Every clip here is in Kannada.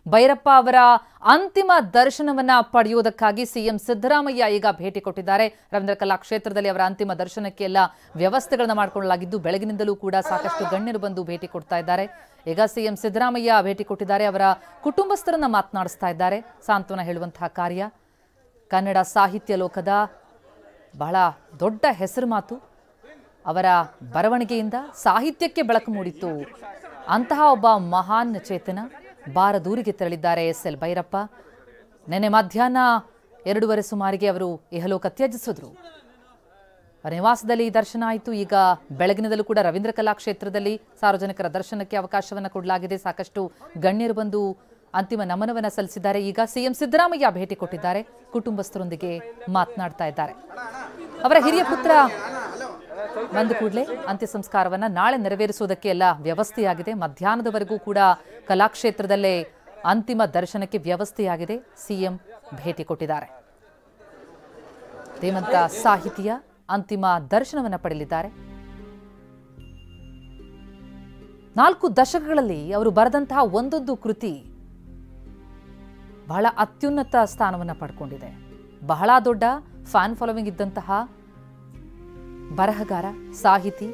ಭೈರಪ್ಪ ಅವರ ಅಂತಿಮ ದರ್ಶನವನ್ನ ಪಡೆಯುವುದಕ್ಕಾಗಿ ಸಿಎಂ ಸಿದ್ದರಾಮಯ್ಯ ಈಗ ಭೇಟಿ ಕೊಟ್ಟಿದ್ದಾರೆ. ರವೀಂದ್ರ ಕಲಾ ಕ್ಷೇತ್ರದಲ್ಲಿ ಅವರ ಅಂತಿಮ ದರ್ಶನಕ್ಕೆ ಎಲ್ಲ ವ್ಯವಸ್ಥೆಗಳನ್ನು ಮಾಡಿಕೊಳ್ಳಲಾಗಿದ್ದು ಬೆಳಗಿನಿಂದಲೂ ಕೂಡ ಸಾಕಷ್ಟು ಗಣ್ಯರು ಬಂದು ಭೇಟಿ ಕೊಡ್ತಾ ಇದ್ದಾರೆ. ಈಗ ಸಿಎಂ ಸಿದ್ದರಾಮಯ್ಯ ಭೇಟಿ ಕೊಟ್ಟಿದ್ದಾರೆ. ಅವರ ಕುಟುಂಬಸ್ಥರನ್ನ ಮಾತನಾಡಿಸ್ತಾ ಇದ್ದಾರೆ. ಸಾಂತ್ವನ ಹೇಳುವಂತಹ ಕಾರ್ಯ. ಕನ್ನಡ ಸಾಹಿತ್ಯ ಲೋಕದ ಬಹಳ ದೊಡ್ಡ ಹೆಸರು ಮಾತು. ಅವರ ಬರವಣಿಗೆಯಿಂದ ಸಾಹಿತ್ಯಕ್ಕೆ ಬೆಳಕು ಮೂಡಿತ್ತು. ಅಂತಹ ಒಬ್ಬ ಮಹಾನ್ ಚೇತನ ಬಾರದೂರಿಗೆ ತೆರಳಿದ್ದಾರೆ ಎಸ್.ಎಲ್. ಭೈರಪ್ಪ. ನಿನ್ನೆ ಮಧ್ಯಾಹ್ನ 2:30 ಸುಮಾರಿಗೆ ಅವರು ಇಹಲೋಕ ತ್ಯಜಿಸಿದ್ರು. ಅವರ ನಿವಾಸದಲ್ಲಿ ದರ್ಶನ ಆಯಿತು. ಈಗ ಬೆಳಗಿನದಲ್ಲೂ ಕೂಡ ರವೀಂದ್ರ ಕಲಾ ಕ್ಷೇತ್ರದಲ್ಲಿ ಸಾರ್ವಜನಿಕರ ದರ್ಶನಕ್ಕೆ ಅವಕಾಶವನ್ನು ಕೊಡಲಾಗಿದೆ. ಸಾಕಷ್ಟು ಗಣ್ಯರು ಬಂದು ಅಂತಿಮ ನಮನವನ್ನು ಸಲ್ಲಿಸಿದ್ದಾರೆ. ಈಗ ಸಿಎಂ ಸಿದ್ದರಾಮಯ್ಯ ಭೇಟಿ ಕೊಟ್ಟಿದ್ದಾರೆ. ಕುಟುಂಬಸ್ಥರೊಂದಿಗೆ ಮಾತನಾಡ್ತಾ ಇದ್ದಾರೆ. ಅವರ ಹಿರಿಯ ಪುತ್ರ ಬಂದ ಕೂಡಲೇ ಅಂತ್ಯ ಸಂಸ್ಕಾರವನ್ನು ನಾಳೆ ನೆರವೇರಿಸುವುದಕ್ಕೆ ಎಲ್ಲ ವ್ಯವಸ್ಥೆಯಾಗಿದೆ. ಮಧ್ಯಾಹ್ನದವರೆಗೂ ಕೂಡ ಕಲಾಕ್ಷೇತ್ರದಲ್ಲೇ ಅಂತಿಮ ದರ್ಶನಕ್ಕೆ ವ್ಯವಸ್ಥೆಯಾಗಿದೆ. ಸಿಎಂ ಭೇಟಿ ಕೊಟ್ಟಿದ್ದಾರೆ. ಧೀಮಂತ ಸಾಹಿತಿಯ ಅಂತಿಮ ದರ್ಶನವನ್ನು ಪಡೆಯಲಿದ್ದಾರೆ. 4 ದಶಕಗಳಲ್ಲಿ ಅವರು ಬರೆದಂತಹ ಒಂದೊಂದು ಕೃತಿ ಬಹಳ ಅತ್ಯುನ್ನತ ಸ್ಥಾನವನ್ನು ಪಡ್ಕೊಂಡಿದೆ. ಬಹಳ ದೊಡ್ಡ ಫ್ಯಾನ್ ಫಾಲೋವಿಂಗ್ ಇದ್ದಂತಹ ಬರಹಗಾರ, ಸಾಹಿತಿ,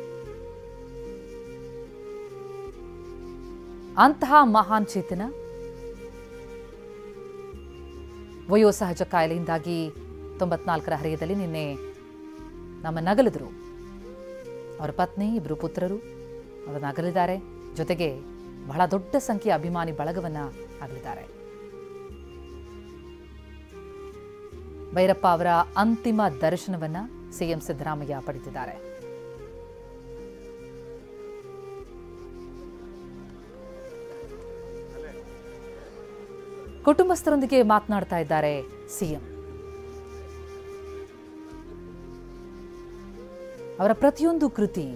ಅಂತಹ ಮಹಾನ್ ಚೇತನ ವಯೋಸಹಜ ಕಾಯಿಲೆಯಿಂದಾಗಿ 94ರ ಹರೆಯದಲ್ಲಿ ನಿನ್ನೆ ನಮ್ಮ ನಗಲಿದರು. ಅವರ ಪತ್ನಿ, 2 ಪುತ್ರರು ಅವರನ್ನು ಅಗಲಿದ್ದಾರೆ. ಜೊತೆಗೆ ಬಹಳ ದೊಡ್ಡ ಸಂಖ್ಯೆಯ ಅಭಿಮಾನಿ ಬಳಗವನ್ನ ಅಗಲಿದ್ದಾರೆ. ಭೈರಪ್ಪ ಅವರ ಅಂತಿಮ ದರ್ಶನವನ್ನ ಸಿಎಂ ಸಿದ್ದರಾಮಯ್ಯ ಪಡೆದಿದ್ದಾರೆ. ಕುಟುಂಬಸ್ಥರೊಂದಿಗೆ ಮಾತನಾಡ್ತಾ ಇದ್ದಾರೆ ಸಿಎಂ. ಅವರ ಪ್ರತಿಯೊಂದು ಕೃತಿ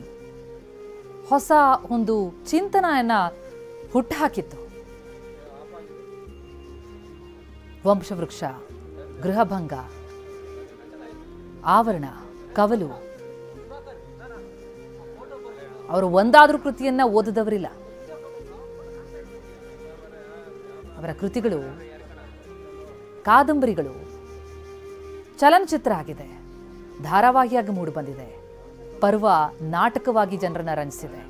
ಹೊಸ ಒಂದು ಚಿಂತನೆಯನ್ನ ಹುಟ್ಟುಹಾಕಿತ್ತು. ವಂಶವೃಕ್ಷ, ಗೃಹಭಂಗ, ಆವರಣ, ಕವಲು. ಅವರು ಒಂದಾದ್ರೂ ಕೃತಿಯನ್ನ ಓದಿದವರಿಲ್ಲ. ಅವರ ಕೃತಿಗಳು ಕಾದಂಬರಿಗಳು, ಚಲನಚಿತ್ರ ಆಗಿದೆ, ಧಾರಾವಾಹಿಯಾಗಿ ಮೂಡಿಬಂದಿದೆ, ಪರ್ವ ನಾಟಕವಾಗಿ ಜನರನ್ನ ರಂಜಿಸಿದೆ.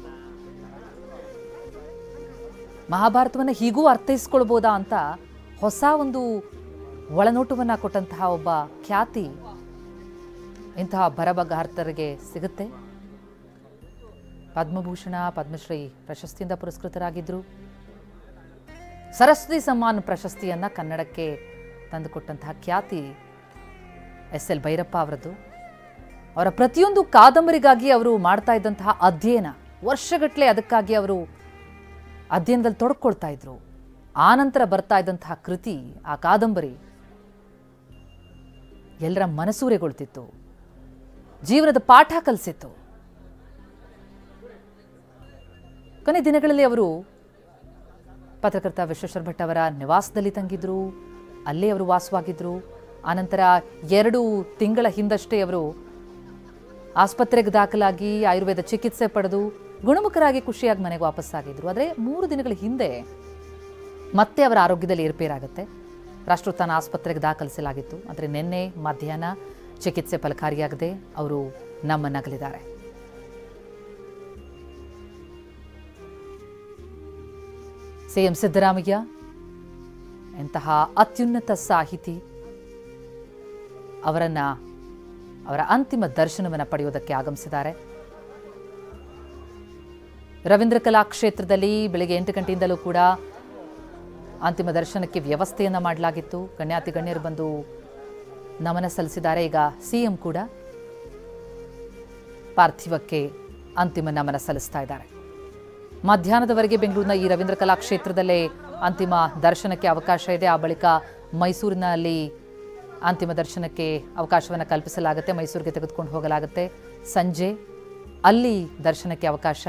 ಮಹಾಭಾರತವನ್ನು ಹೀಗೂ ಅರ್ಥೈಸ್ಕೊಳ್ಬೋದಾ ಅಂತ ಹೊಸ ಒಂದು ಒಳನೋಟವನ್ನ ಕೊಟ್ಟಂತಹ ಒಬ್ಬ ಖ್ಯಾತಿ ಇಂತಹ ಬರಹಗಾರರಿಗೆ ಸಿಗುತ್ತೆ. ಪದ್ಮಭೂಷಣ, ಪದ್ಮಶ್ರೀ ಪ್ರಶಸ್ತಿಯಿಂದ ಪುರಸ್ಕೃತರಾಗಿದ್ದರು. ಸರಸ್ವತಿ ಸಮ್ಮಾನ್ ಪ್ರಶಸ್ತಿಯನ್ನ ಕನ್ನಡಕ್ಕೆ ತಂದುಕೊಟ್ಟಂತಹ ಖ್ಯಾತಿ ಎಸ್.ಎಲ್. ಭೈರಪ್ಪ ಅವರದ್ದು. ಅವರ ಪ್ರತಿಯೊಂದು ಕಾದಂಬರಿಗಾಗಿ ಅವರು ಮಾಡ್ತಾ ಇದ್ದಂತಹ ಅಧ್ಯಯನ, ವರ್ಷಗಟ್ಟಲೆ ಅದಕ್ಕಾಗಿ ಅವರು ಅಧ್ಯಯನದಲ್ಲಿ ತೊಡಕೊಳ್ತಾ ಇದ್ರು. ಆನಂತರ ಬರ್ತಾ ಇದ್ದಂತಹ ಕೃತಿ, ಆ ಕಾದಂಬರಿ ಎಲ್ಲರ ಮನಸೂರೆಗೊಳ್ತಿತ್ತು, ಜೀವನದ ಪಾಠ ಕಲಿಸಿತ್ತು. ಕೊನೆ ದಿನಗಳಲ್ಲಿ ಅವರು ಪತ್ರಕರ್ತ ವಿಶ್ವೇಶ್ವರ ಭಟ್ ಅವರ ನಿವಾಸದಲ್ಲಿ ತಂಗಿದ್ರು. ಅಲ್ಲೇ ಅವರು ವಾಸವಾಗಿದ್ರು. ಆನಂತರ 2 ತಿಂಗಳ ಹಿಂದಷ್ಟೇ ಅವರು ಆಸ್ಪತ್ರೆಗೆ ದಾಖಲಾಗಿ ಆಯುರ್ವೇದ ಚಿಕಿತ್ಸೆ ಪಡೆದು ಗುಣಮುಖರಾಗಿ ಖುಷಿಯಾಗಿ ಮನೆಗೆ ವಾಪಸ್ಸಾಗಿದ್ರು. ಆದರೆ 3 ದಿನಗಳ ಹಿಂದೆ ಮತ್ತೆ ಅವರ ಆರೋಗ್ಯದಲ್ಲಿ ಏರುಪೇರಾಗುತ್ತೆ. ರಾಷ್ಟ್ರೋತ್ಥಾನ ಆಸ್ಪತ್ರೆಗೆ ದಾಖಲಿಸಲಾಗಿತ್ತು. ಆದರೆ ನಿನ್ನೆ ಮಧ್ಯಾಹ್ನ ಚಿಕಿತ್ಸೆ ಫಲಕಾರಿಯಾಗದೆ ಅವರು ನಮ್ಮನ್ನಗಲಿದ್ದಾರೆ. ಸಿಎಂ ಸಿದ್ದರಾಮಯ್ಯ ಎಂತಹ ಅತ್ಯುನ್ನತ ಸಾಹಿತಿ, ಅವರ ಅಂತಿಮ ದರ್ಶನವನ್ನು ಪಡೆಯುವುದಕ್ಕೆ ಆಗಮಿಸಿದ್ದಾರೆ. ರವೀಂದ್ರ ಕಲಾ ಕ್ಷೇತ್ರದಲ್ಲಿ ಬೆಳಗ್ಗೆ 8 ಗಂಟೆಯಿಂದಲೂ ಕೂಡ ಅಂತಿಮ ದರ್ಶನಕ್ಕೆ ವ್ಯವಸ್ಥೆಯನ್ನು ಮಾಡಲಾಗಿತ್ತು. ಗಣ್ಯಾತಿ ಗಣ್ಯರು ಬಂದು ನಮನ ಸಲ್ಲಿಸಿದ್ದಾರೆ. ಈಗ ಸಿಎಂ ಕೂಡ ಪಾರ್ಥಿವಕ್ಕೆ ಅಂತಿಮ ನಮನ ಸಲ್ಲಿಸ್ತಾ ಇದ್ದಾರೆ. ಮಧ್ಯಾಹ್ನದವರೆಗೆ ಬೆಂಗಳೂರಿನ ಈ ರವೀಂದ್ರ ಕಲಾ ಕ್ಷೇತ್ರದಲ್ಲೇ ಅಂತಿಮ ದರ್ಶನಕ್ಕೆ ಅವಕಾಶ ಇದೆ. ಆ ಬಳಿಕ ಮೈಸೂರಿನಲ್ಲಿ ಅಂತಿಮ ದರ್ಶನಕ್ಕೆ ಅವಕಾಶವನ್ನು ಕಲ್ಪಿಸಲಾಗುತ್ತೆ. ಮೈಸೂರಿಗೆ ತೆಗೆದುಕೊಂಡು ಹೋಗಲಾಗುತ್ತೆ. ಸಂಜೆ ಅಲ್ಲಿ ದರ್ಶನಕ್ಕೆ ಅವಕಾಶ.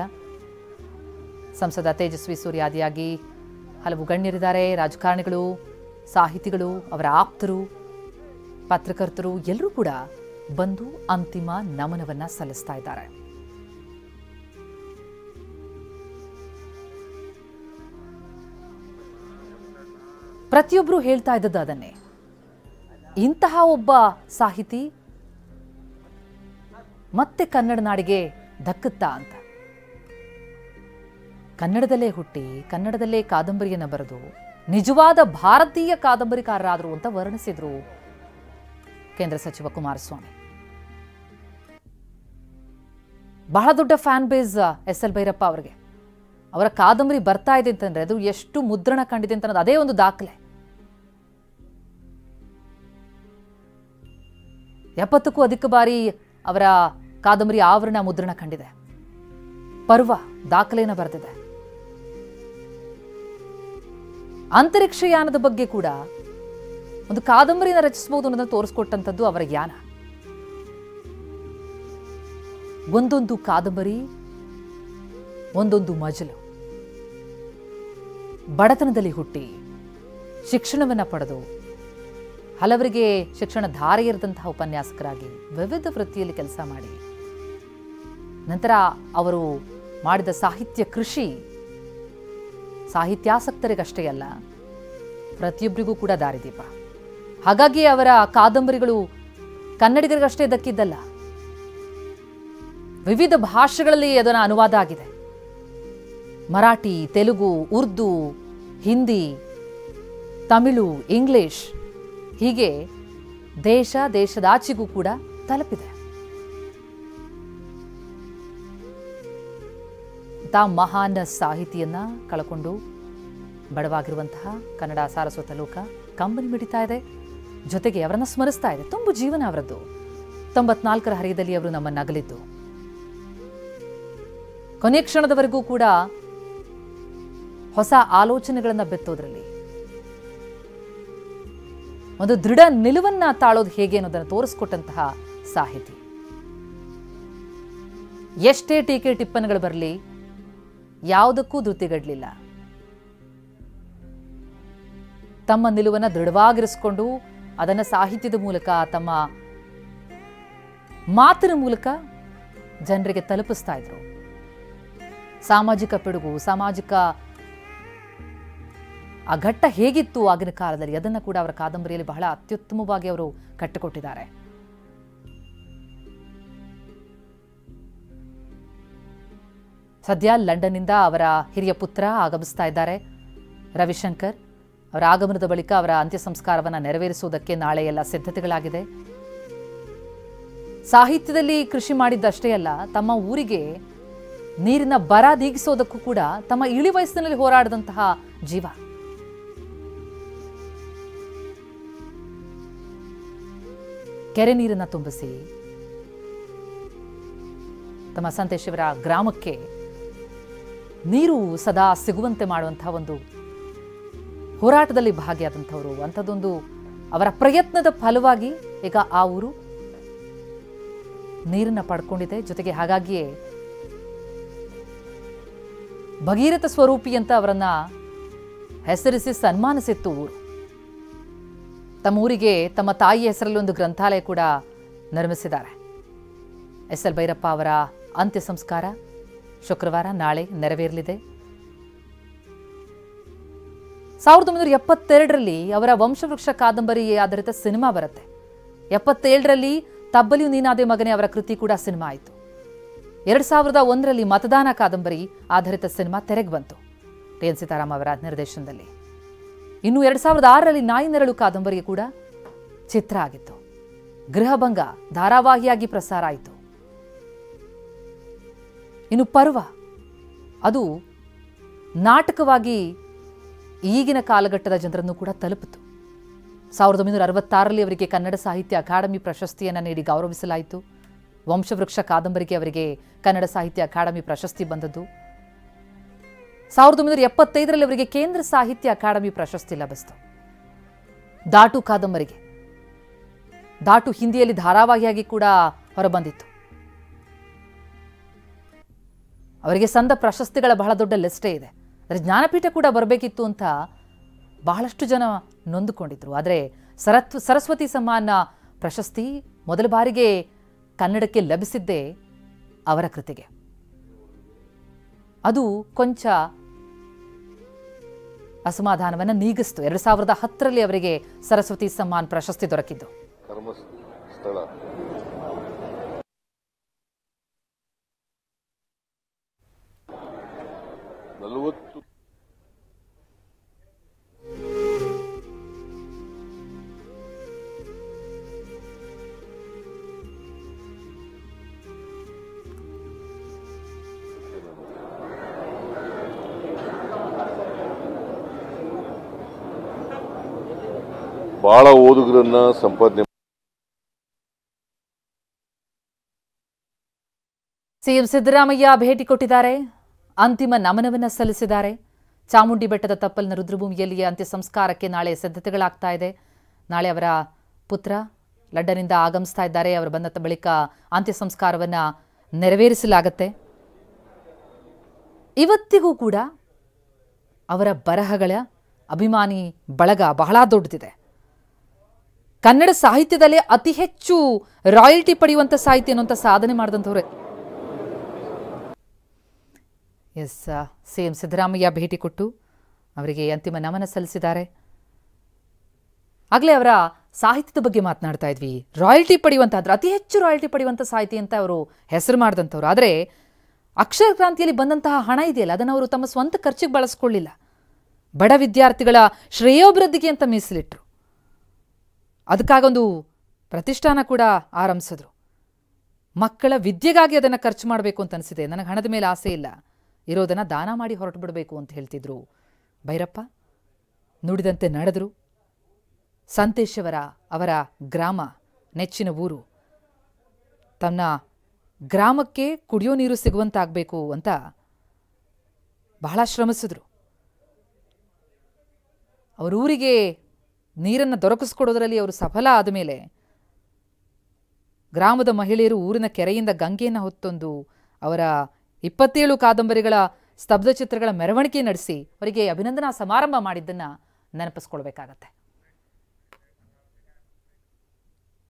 ಸಂಸದ ತೇಜಸ್ವಿ ಸೂರ್ಯ ಆದಿಯಾಗಿ ಹಲವು ಗಣ್ಯರಿದ್ದಾರೆ. ರಾಜಕಾರಣಿಗಳು, ಸಾಹಿತಿಗಳು, ಅವರ ಆಪ್ತರು, ಪತ್ರಕರ್ತರು ಎಲ್ಲರೂ ಕೂಡ ಬಂದು ಅಂತಿಮ ನಮನವನ್ನ ಸಲ್ಲಿಸ್ತಾ ಇದ್ದಾರೆ. ಪ್ರತಿಯೊಬ್ಬರು ಹೇಳ್ತಾ ಇದ್ದದ್ದು ಅದನ್ನೇ. ಇಂತಹ ಒಬ್ಬ ಸಾಹಿತಿ ಮತ್ತೆ ಕನ್ನಡ ನಾಡಿಗೆ ದಕ್ಕುತ್ತಾ ಅಂತ. ಕನ್ನಡದಲ್ಲೇ ಹುಟ್ಟಿ ಕನ್ನಡದಲ್ಲೇ ಕಾದಂಬರಿಯನ್ನು ಬರೆದು ನಿಜವಾದ ಭಾರತೀಯ ಕಾದಂಬರಿಕಾರರಾದರು ಅಂತ ವರ್ಣಿಸಿದ್ರು ಕೇಂದ್ರ ಸಚಿವ ಕುಮಾರಸ್ವಾಮಿ. ಬಹಳ ದೊಡ್ಡ fan base S L Bhyrappa ಅವರಿಗೆ. ಅವರ ಕಾದಂಬರಿ ಬರ್ತಾ ಇದೆ ಅಂತಂದ್ರೆ ಅದು ಎಷ್ಟು ಮುದ್ರಣ ಕಂಡಿದೆ ಅಂತ ಅದೇ ಒಂದು ದಾಖಲೆ. 70ಕ್ಕೂ ಅಧಿಕ ಬಾರಿ ಅವರ ಕಾದಂಬರಿ ಆವರಣ ಮುದ್ರಣ ಕಂಡಿದೆ. ಪರ್ವ ದಾಖಲೆಯನ್ನು ಬರೆದಿದೆ. ಅಂತರಿಕ್ಷಯಾನದ ಬಗ್ಗೆ ಕೂಡ ಒಂದು ಕಾದಂಬರಿಯನ್ನು ರಚಿಸಬಹುದು ಅನ್ನೋದನ್ನು ತೋರಿಸ್ಕೊಟ್ಟಂಥದ್ದು ಅವರ ಯಾನ. ಒಂದೊಂದು ಕಾದಂಬರಿ ಒಂದೊಂದು ಮಜಲು. ಬಡತನದಲ್ಲಿ ಹುಟ್ಟಿ ಶಿಕ್ಷಣವನ್ನು ಪಡೆದು ಹಲವರಿಗೆ ಶಿಕ್ಷಣ ಧಾರೆ ಇರದಂತಹ ಉಪನ್ಯಾಸಕರಾಗಿ ವಿವಿಧ ವೃತ್ತಿಯಲ್ಲಿ ಕೆಲಸ ಮಾಡಿ ನಂತರ ಅವರು ಮಾಡಿದ ಸಾಹಿತ್ಯ ಕೃಷಿ ಸಾಹಿತ್ಯಾಸಕ್ತರಿಗಷ್ಟೇ ಅಲ್ಲ, ಪ್ರತಿಯೊಬ್ಬರಿಗೂ ಕೂಡ ದಾರಿದೀಪ. ಹಾಗಾಗಿ ಅವರ ಕಾದಂಬರಿಗಳು ಕನ್ನಡಿಗರಿಗಷ್ಟೇ ದಕ್ಕಿದ್ದಲ್ಲ, ವಿವಿಧ ಭಾಷೆಗಳಲ್ಲಿ ಅದರ ಅನುವಾದ ಆಗಿದೆ. ಮರಾಠಿ, ತೆಲುಗು, ಉರ್ದು, ಹಿಂದಿ, ತಮಿಳು, ಇಂಗ್ಲಿಷ್ ಹೀಗೆ ದೇಶದಾಚೆಗೂ ಕೂಡ ತಲುಪಿದೆ. ಮಹಾನ್ ಸಾಹಿತಿಯನ್ನ ಕಳಕೊಂಡು ಬಡವಾಗಿರುವಂತಹ ಕನ್ನಡ ಸಾರಸ್ವತ ಲೋಕ ಕಂಬನಿ ಮಿಡಿತಾ ಇದೆ. ಜೊತೆಗೆ ಅವರನ್ನು ಸ್ಮರಿಸ್ತಾ ಇದೆ. ತುಂಬು ಜೀವನ ಅವರದ್ದು. 94ರ ಹರೆಯದಲ್ಲಿ ಅವರು ನಮ್ಮನ್ನು ಅಗಲಿದ್ದು. ಕೊನೆಯ ಕ್ಷಣದವರೆಗೂ ಕೂಡ ಹೊಸ ಆಲೋಚನೆಗಳನ್ನು ಬೆತ್ತೋದ್ರಲ್ಲಿ ಒಂದು ದೃಢ ನಿಲುವನ್ನ ತಾಳೋದು ಹೇಗೆ ಅನ್ನೋದನ್ನು ತೋರಿಸ್ಕೊಟ್ಟಂತಹ ಸಾಹಿತಿ. ಎಷ್ಟೇ ಟೀಕೆ ಟಿಪ್ಪಣಿಗಳು ಬರಲಿ ಯಾವುದಕ್ಕೂ ಧೃತಿಗಡಲಿಲ್ಲ. ತಮ್ಮ ನಿಲುವನ್ನು ದೃಢವಾಗಿರಿಸಿಕೊಂಡು ಅದನ್ನು ಸಾಹಿತ್ಯದ ಮೂಲಕ ತಮ್ಮ ಮಾತಿನ ಮೂಲಕ ಜನರಿಗೆ ತಲುಪಿಸ್ತಾ ಇದ್ರು. ಸಾಮಾಜಿಕ ಪಿಡುಗು, ಸಾಮಾಜಿಕ ಆ ಘಟ್ಟ ಹೇಗಿತ್ತು ಆಗಿನ ಕಾಲದಲ್ಲಿ ಅದನ್ನು ಕೂಡ ಅವರ ಕಾದಂಬರಿಯಲ್ಲಿ ಬಹಳ ಅತ್ಯುತ್ತಮವಾಗಿ ಅವರು ಕಟ್ಟಿಕೊಟ್ಟಿದ್ದಾರೆ. ಸದ್ಯ ಲಂಡನ್ನಿಂದ ಅವರ ಹಿರಿಯ ಪುತ್ರ ಆಗಮಿಸ್ತಾ ಇದ್ದಾರೆ ರವಿಶಂಕರ್. ಅವರ ಆಗಮನದ ಬಳಿಕ ಅವರ ಅಂತ್ಯ ಸಂಸ್ಕಾರವನ್ನು ನೆರವೇರಿಸುವುದಕ್ಕೆ ನಾಳೆ ಎಲ್ಲ ಸಿದ್ಧತೆಗಳಾಗಿದೆ. ಸಾಹಿತ್ಯದಲ್ಲಿ ಕೃಷಿ ಮಾಡಿದ್ದಷ್ಟೇ ಅಲ್ಲ, ತಮ್ಮ ಊರಿಗೆ ನೀರಿನ ಬರ ನೀಗಿಸೋದಕ್ಕೂ ಕೂಡ ತಮ್ಮ ಇಳಿ ವಯಸ್ಸಿನಲ್ಲಿ ಹೋರಾಡಿದಂತಹ ಜೀವ. ಕೆರೆ ನೀರನ್ನು ತುಂಬಿಸಿ ತಮ್ಮ ಸಂತೇಶವರ ಗ್ರಾಮಕ್ಕೆ ನೀರು ಸದಾ ಸಿಗುವಂತೆ ಮಾಡುವಂತಹ ಒಂದು ಹೋರಾಟದಲ್ಲಿ ಭಾಗಿಯಾದಂಥವರು. ಅಂಥದ್ದೊಂದು ಅವರ ಪ್ರಯತ್ನದ ಫಲವಾಗಿ ಈಗ ಆ ಊರು ನೀರನ್ನು ಪಡ್ಕೊಂಡಿದೆ. ಜೊತೆಗೆ ಹಾಗಾಗಿಯೇ ಭಗೀರಥ ಸ್ವರೂಪಿ ಅಂತ ಅವರನ್ನ ಹೆಸರಿಸಿ ಸನ್ಮಾನಿಸಿತ್ತು ಊರು. ತಮ್ಮ ಊರಿಗೆ ತಮ್ಮ ತಾಯಿಯ ಹೆಸರಲ್ಲಿ ಒಂದು ಗ್ರಂಥಾಲಯ ಕೂಡ ನಿರ್ಮಿಸಿದ್ದಾರೆ. ಎಸ್ ಎಲ್ ಭೈರಪ್ಪ ಅವರ ಅಂತ್ಯ ಸಂಸ್ಕಾರ ಶುಕ್ರವಾರ ನಾಳೆ ನೆರವೇರಲಿದೆ. 1972ರಲ್ಲಿ ಅವರ ವಂಶವೃಕ್ಷ ಕಾದಂಬರಿ ಆಧಾರಿತ ಸಿನಿಮಾ ಬರುತ್ತೆ. 77ರಲ್ಲಿ ತಬ್ಬಲಿಯು ನೀನಾದೆ ಮಗನೇ ಅವರ ಕೃತಿ ಕೂಡ ಸಿನಿಮಾ ಆಯಿತು. 2001ರಲ್ಲಿ ಮತದಾನ ಕಾದಂಬರಿ ಆಧಾರಿತ ಸಿನಿಮಾ ತೆರೆಗೆ ಬಂತು ಟಿ.ಎನ್. ಸೀತಾರಾಮ್ ಅವರ ನಿರ್ದೇಶನದಲ್ಲಿ. ಇನ್ನು 2006ರಲ್ಲಿ ನಾಯಿ ನೆರಳು ಕಾದಂಬರಿ ಕೂಡ ಚಿತ್ರ ಆಗಿತ್ತು. ಗೃಹಭಂಗ ಧಾರಾವಾಹಿಯಾಗಿ ಪ್ರಸಾರ ಆಯಿತು. ಇನ್ನು ಪರ್ವ ಅದು ನಾಟಕವಾಗಿ ಈಗಿನ ಕಾಲಘಟ್ಟದ ಜನರನ್ನು ಕೂಡ ತಲುಪಿತು. 1966ರಲ್ಲಿ ಅವರಿಗೆ ಕನ್ನಡ ಸಾಹಿತ್ಯ ಅಕಾಡೆಮಿ ಪ್ರಶಸ್ತಿಯನ್ನು ನೀಡಿ ಗೌರವಿಸಲಾಯಿತು. ವಂಶವೃಕ್ಷ ಕಾದಂಬರಿಗೆ ಅವರಿಗೆ ಕನ್ನಡ ಸಾಹಿತ್ಯ ಅಕಾಡೆಮಿ ಪ್ರಶಸ್ತಿ ಬಂದದ್ದು. 1975ರಲ್ಲಿ ಅವರಿಗೆ ಕೇಂದ್ರ ಸಾಹಿತ್ಯ ಅಕಾಡೆಮಿ ಪ್ರಶಸ್ತಿ ಲಭಿಸಿತು. ದಾಟು ಕಾದಂಬರಿಗೆ, ದಾಟು ಹಿಂದಿಯಲ್ಲಿ ಧಾರಾವಾಹಿಯಾಗಿ ಕೂಡ ಹೊರಬಂದಿತ್ತು. ಅವರಿಗೆ ಸಂದ ಪ್ರಶಸ್ತಿಗಳ ಬಹಳ ದೊಡ್ಡ ಲಿಸ್ಟೇ ಇದೆ. ಆದರೆ ಜ್ಞಾನಪೀಠ ಕೂಡ ಬರಬೇಕಿತ್ತು ಅಂತ ಬಹಳಷ್ಟು ಜನ ನೊಂದುಕೊಂಡಿದ್ರು. ಆದರೆ ಸರಸ್ವತಿ ಸಮ್ಮಾನ ಪ್ರಶಸ್ತಿ ಮೊದಲ ಬಾರಿಗೆ ಕನ್ನಡಕ್ಕೆ ಲಭಿಸಿದ್ದೇ ಅವರ ಕೃತಿಗೆ. ಅದು ಕೊಂಚ ಅಸಮಾಧಾನವನ್ನು ನೀಗಿಸ್ತು. 2010ರಲ್ಲಿ ಅವರಿಗೆ ಸರಸ್ವತಿ ಸಮ್ಮಾನ್ ಪ್ರಶಸ್ತಿ ದೊರಕಿದ್ದು. ಬಹಳ ಓದುಗರನ್ನ ಸಂಪಾದನೆ. ಸಿಎಂ ಸಿದ್ದರಾಮಯ್ಯ ಭೇಟಿ ಕೊಟ್ಟಿದ್ದಾರೆ, ಅಂತಿಮ ನಮನವನ್ನು ಸಲ್ಲಿಸಿದ್ದಾರೆ. ಚಾಮುಂಡಿ ಬೆಟ್ಟದ ತಪ್ಪಲಿನ ರುದ್ರಭೂಮಿಯಲ್ಲಿಯೇ ಅಂತ್ಯ ಸಂಸ್ಕಾರಕ್ಕೆ ನಾಳೆ ಸಿದ್ಧತೆಗಳಾಗ್ತಾ ಇದೆ. ನಾಳೆ ಅವರ ಪುತ್ರ ಲಂಡನ್ನಿಂದ ಆಗಮಿಸ್ತಾ ಇದ್ದಾರೆ. ಅವರು ಬಂದ ಬಳಿಕ ಅಂತ್ಯ ಸಂಸ್ಕಾರವನ್ನು ನೆರವೇರಿಸಲಾಗುತ್ತೆ. ಇವತ್ತಿಗೂ ಕೂಡ ಅವರ ಬರಹಗಳ ಅಭಿಮಾನಿ ಬಳಗ ಬಹಳ ದೊಡ್ಡದಿದೆ. ಕನ್ನಡ ಸಾಹಿತ್ಯದಲ್ಲೇ ಅತಿ ಹೆಚ್ಚು ರಾಯಲ್ಟಿ ಪಡೆಯುವಂಥ ಸಾಹಿತ್ಯ ಅನ್ನುವಂಥ ಸಾಧನೆ ಮಾಡಿದಂಥವ್ರೆ. ಸಿಎಂ ಸಿದ್ದರಾಮಯ್ಯ ಭೇಟಿ ಕೊಟ್ಟು ಅವರಿಗೆ ಅಂತಿಮ ನಮನ ಸಲ್ಲಿಸಿದ್ದಾರೆ. ಆಗಲೇ ಅವರ ಸಾಹಿತ್ಯದ ಬಗ್ಗೆ ಮಾತನಾಡ್ತಾ ಇದ್ವಿ. ರಾಯಲ್ಟಿ ಪಡೆಯುವಂತಾದ್ರೆ ಅತಿ ಹೆಚ್ಚು ರಾಯಲ್ಟಿ ಪಡೆಯುವಂಥ ಸಾಹಿತಿ ಅಂತ ಅವರು ಹೆಸರು ಮಾಡಿದಂಥವ್ರು. ಆದರೆ ಅಕ್ಷರ ಕ್ರಾಂತಿಯಲ್ಲಿ ಬಂದಂತಹ ಹಣ ಇದೆಯಲ್ಲ, ಅದನ್ನು ಅವರು ತಮ್ಮ ಸ್ವಂತ ಖರ್ಚಿಗೆ ಬಳಸ್ಕೊಳ್ಳಿಲ್ಲ. ಬಡ ವಿದ್ಯಾರ್ಥಿಗಳ ಶ್ರೇಯೋಭಿವೃದ್ಧಿಗೆ ಅಂತ ಮೀಸಲಿಟ್ರು. ಅದಕ್ಕಾಗೊಂದು ಪ್ರತಿಷ್ಠಾನ ಕೂಡ ಆರಂಭಿಸಿದ್ರು. ಮಕ್ಕಳ ವಿದ್ಯೆಗಾಗಿ ಅದನ್ನು ಖರ್ಚು ಮಾಡಬೇಕು ಅಂತ ಅನಿಸಿದೆ. ನನಗೆ ಹಣದ ಮೇಲೆ ಆಸೆ ಇಲ್ಲ, ಇರೋದನ್ನು ದಾನ ಮಾಡಿ ಹೊರಟು ಬಿಡಬೇಕು ಅಂತ ಹೇಳ್ತಿದ್ರು ಭೈರಪ್ಪ. ನುಡಿದಂತೆ ನಡೆದರು. ಸಂತೇಶ್ವರ ಅವರ ಗ್ರಾಮ, ನೆಚ್ಚಿನ ಊರು. ತನ್ನ ಗ್ರಾಮಕ್ಕೆ ಕುಡಿಯೋ ನೀರು ಸಿಗುವಂತಾಗಬೇಕು ಅಂತ ಬಹಳ ಶ್ರಮಿಸಿದ್ರು. ಅವರೂರಿಗೆ ನೀರನ್ನು ದೊರಕಿಸ್ಕೊಡೋದ್ರಲ್ಲಿ ಅವರು ಸಫಲ ಆದ ಮೇಲೆ ಗ್ರಾಮದ ಮಹಿಳೆಯರು ಊರಿನ ಕೆರೆಯಿಂದ ಗಂಗೆಯನ್ನು ಹೊತ್ತೊಂದು ಅವರ 27 ಕಾದಂಬರಿಗಳ ಸ್ತಬ್ಧ ಚಿತ್ರಗಳ ಮೆರವಣಿಗೆ ನಡೆಸಿ ಅವರಿಗೆ ಅಭಿನಂದನಾ ಸಮಾರಂಭ ಮಾಡಿದ್ದನ್ನು ನೆನಪಿಸ್ಕೊಳ್ಬೇಕಾಗತ್ತೆ.